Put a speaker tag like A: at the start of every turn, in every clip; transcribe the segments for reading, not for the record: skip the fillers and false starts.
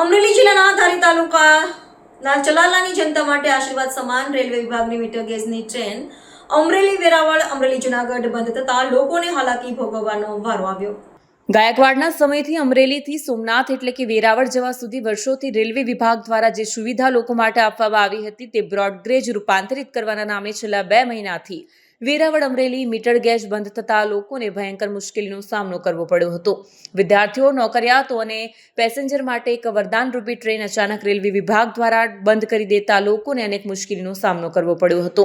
A: અમરેલી જિલ્લાના ધારી તાલુકાના ચલાલાની જનતા માટે આશીર્વાદ સમાન રેલવે વિભાગની મીટર ગેજની ટ્રેન અમરેલી વેરાવળ અમરેલી જુનાગઢ બંધ થતા લોકોને હાલાકી ભોગવવાનો વારો આવ્યો। ગાયકવાડના સમયથી અમરેલીથી સોમનાથ એટલે કે વેરાવળ જવા સુધી વર્ષોથી રેલવે વિભાગ દ્વારા જે સુવિધા લોકો માટે આપવામાં આવી હતી તે બ્રોડગેજ રૂપાંતરિત કરવાના નામે છેલ્લા 2 મહિનાથી વેરાવળ અમરેલી મીટર ગેજ બંધ થતા લોકોને ભયંકર મુશ્કેલીનો સામનો કરવો પડ્યો હતો। વિદ્યાર્થીઓ, નોકરિયાતો અને પેસેન્જર માટે એક વરદાનરૂપી ટ્રેન અચાનક રેલવે વિભાગ દ્વારા બંધ કરી દેતા લોકોને અનેક મુશ્કેલીનો સામનો કરવો પડ્યો હતો।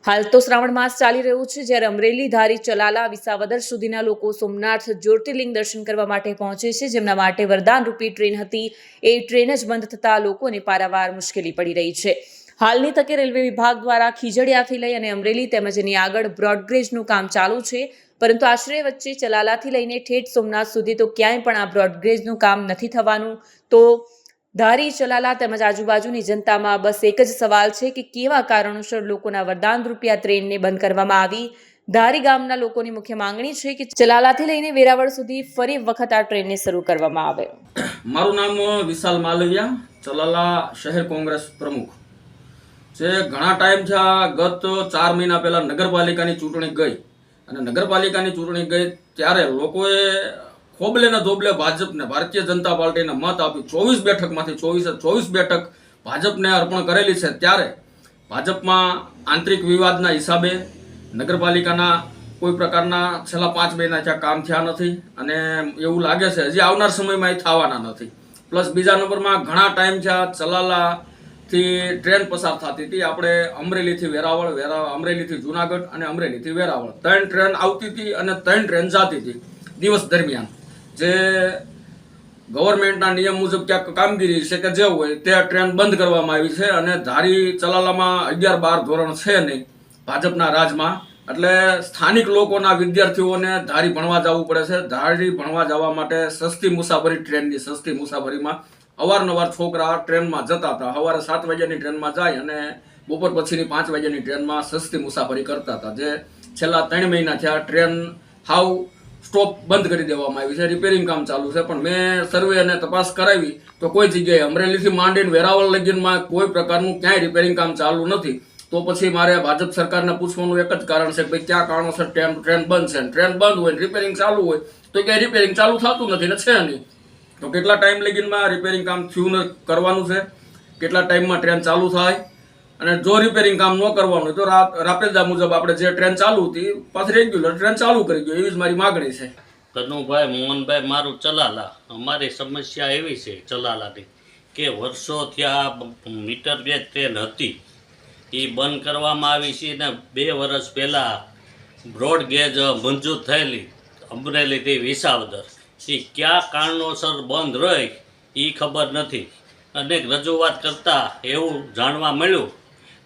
A: હાલ તો શ્રાવણ માસ ચાલી રહ્યું છે, જ્યારે અમરેલી, ધારી, ચલાલા, વિસાવદર સુધીના લોકો સોમનાથ જ્યોતિર્લિંગ દર્શન કરવા માટે પહોંચે છે, જેમના માટે વરદાનરૂપી ટ્રેન હતી એ ટ્રેન જ બંધ થતા લોકોને પારાવાર મુશ્કેલી પડી રહી છે। હાલની તકે રેલવે વિભાગ દ્વારા ખીજડીયાથી લઈ અને અમરેલી તેમજ એની આગળ બ્રોડગેજનું કામ ચાલુ છે, પરંતુ આશ્રય વચ્ચે ચલાલાથી લઈને ઠેઠ સોમનાથ સુધી તો ક્યાંય પણ આ બ્રોડગેજનું કામ નથી થવાનું। તો ધારી, ચલાલા તેમજ આજુબાજુની જનતામાં બસ એક જ સવાલ છે કે કેવા કારણોસર લોકોના વરદાન રૂપી આ ટ્રેનને બંધ કરવામાં આવી। ધારી ગામના લોકોની મુખ્ય માંગણી છે કે ચલાલાથી લઈને વેરાવળ સુધી ફરી વખત આ ટ્રેનને શરૂ કરવામાં આવે।
B: મારું નામ વિશાલ માલવિયા, ચલાલા શહેર કોંગ્રેસ પ્રમુખ છે। ઘણા ટાઈમ છે, ગત 4 મહિના પહેલા નગરપાલિકાની ચૂંટણી ગઈ અને નગરપાલિકાની ચૂંટણી ગઈ ત્યારે લોકોએ ખોબલે ને ધોબલે ભાજપને, ભારતીય જનતા પાર્ટીને મત આપી 24 બેઠકમાંથી 24 બેઠક ભાજપને અર્પણ કરેલી છે। ત્યારે ભાજપમાં આંતરિક વિવાદના હિસાબે નગરપાલિકાના કોઈ પ્રકારના છેલ્લા 5 મહિના કામ થયા નથી અને એવું લાગે છે હજી આવનાર સમયમાં એ થવાના નથી। પ્લસ બીજા નંબરમાં ઘણા ટાઈમ થયા ચલાલાથી ટ્રેન પસાર થતી હતી, આપણે અમરેલીથી વેરાવળ, અમરેલીથી જુનાગઢ અને અમરેલીથી વેરાવળ 3 ટ્રેન આવતી હતી અને 3 ટ્રેન જતી હતી દિવસ દરમિયાન। જે ગવર્મેન્ટના નિયમ મુજબ ક્યાંક કામગીરી છે કે જે હોય તે ટ્રેન બંધ કરવામાં આવી છે અને ધારી ચલાલામાં 11-12 ધોરણ છે નહીં ભાજપના રાજમાં, એટલે સ્થાનિક લોકોના વિદ્યાર્થીઓને ધારી ભણવા જવું પડે છે। ધારી ભણવા જવા માટે સસ્તી મુસાફરી, ટ્રેનની સસ્તી મુસાફરીમાં અવારનવાર છોકરા ટ્રેનમાં જતા હતા। સવારે 7 વાગ્યાની ટ્રેનમાં જાય અને બપોર પછીની 5 વાગ્યાની ટ્રેનમાં સસ્તી મુસાફરી કરતા હતા। જે છેલ્લા 3 મહિના થયા ટ્રેન હાવ સ્ટોપ બંધ કરી દેવામાં આવી છે, રિપેરિંગ કામ ચાલુ છે। પણ મેં સર્વે અને તપાસ કરાવી તો કોઈ જગ્યાએ અમરેલીથી માંડીને વેરાવળ લગીનમાં કોઈ પ્રકારનું ક્યાંય રિપેરિંગ કામ ચાલુ નથી। તો પછી મારે ભાજપ સરકારને પૂછવાનું એક જ કારણ છે કે ભાઈ ક્યાં કારણોસર ટ્રેન બંધ છે। ટ્રેન બંધ હોય, રિપેરિંગ ચાલુ હોય તો ક્યાંય રિપેરિંગ ચાલુ થતું નથી ને છે નહીં, તો કેટલા ટાઈમ લગીનમાં રિપેરિંગ કામ થયું કરવાનું છે, કેટલા ટાઈમમાં ટ્રેન ચાલુ થાય, અને જો રિપેરિંગ કામ ન કરવાનું તો રાપેદા મુજબ આપણે જે ટ્રેન ચાલુ હતી પાછી રેગ્યુલર ટ્રેન ચાલુ કરી દો, એવી જ મારી માગણી છે।
C: કનુભાઈ મોહનભાઈ, મારું ચલાલા। અમારી સમસ્યા એવી છે ચલાલાની કે વર્ષોથી આ મીટર ગેજ ટ્રેન હતી એ બંધ કરવામાં આવી છે ને 2 વર્ષ પહેલાં બ્રોડગેજ મંજૂર થયેલી અમરેલીથી વિસાવદર એ કયા કારણોસર બંધ રહી એ ખબર નથી। અનેક રજૂઆત કરતાં એવું જાણવા મળ્યું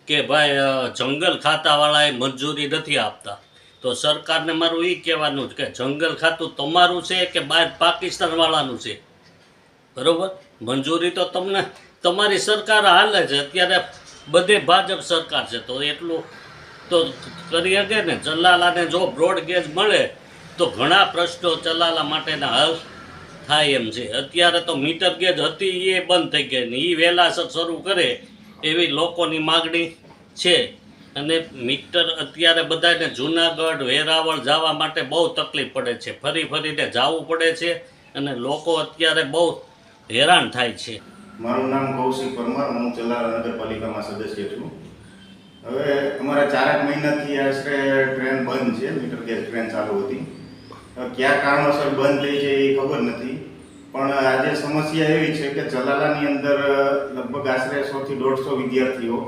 C: કે ભાઈ જંગલ ખાતાવાળાએ મંજૂરી નથી આપતા। તો સરકારને મારું એ કહેવાનું છે કે જંગલ ખાતું તમારું છે કે બહાર પાકિસ્તાનવાળાનું છે, બરાબર? મંજૂરી તો તમને તમારી સરકાર હાલે છે, અત્યારે બધે ભાજપ સરકાર છે, તો એટલું તો કરી શકે ને। ચલાલાને જો બ્રોડગેજ મળે તો ઘણા પ્રશ્નો ચલાલા માટેના હલ થાય એમ છે। અત્યારે તો મીટર ગેજ હતી એ બંધ થઈ ગઈ ને એ વહેલાસર શરૂ કરે એવી લોકોની માગણી છે। અને મીટર અત્યારે બધાને જુનાગઢ, વેરાવળ જવા માટે બહુ તકલીફ પડે છે, ફરી ફરીને જવું પડે છે અને લોકો અત્યારે બહુ હેરાન થાય છે।
D: મારું નામ કૌશિક પરમાર, હું ચલાલા નગરપાલિકામાં સદસ્ય છું। હવે અમારા 4 મહિનાથી આશરે ટ્રેન બંધ છે, મીટર ગેજ ટ્રેન ચાલુ હતી, કયા કારણોસર બંધ થઈ છે એ ખબર નથી। પણ આજે સમસ્યા એવી છે કે ચલાલાની અંદર લગભગ આશરે 100 થી 150 વિદ્યાર્થીઓ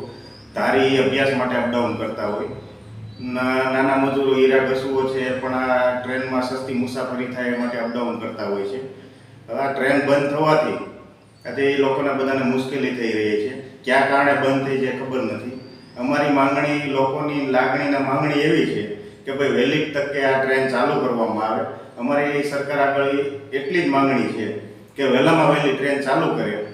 D: ધારી અભ્યાસ માટે અપડાઉન કરતા હોય, નાના મજૂરો, હીરા ઘસુઓ છે પણ આ ટ્રેનમાં સસ્તી મુસાફરી થાય એ માટે અપડાઉન કરતા હોય છે। હવે આ ટ્રેન બંધ થવાથી આજે એ લોકોને બધાને મુશ્કેલી થઈ રહી છે, કયા કારણે બંધ થઈ છે ખબર નથી। અમારી માંગણી, લોકોની લાગણીના માંગણી એવી છે કે ભાઈ વહેલી તકે આ ટ્રેન ચાલુ કરવામાં આવે। અમારી સરકાર આગળ એટલી જ માંગણી છે કે વહેલામાં વહેલી ટ્રેન ચાલુ કરે।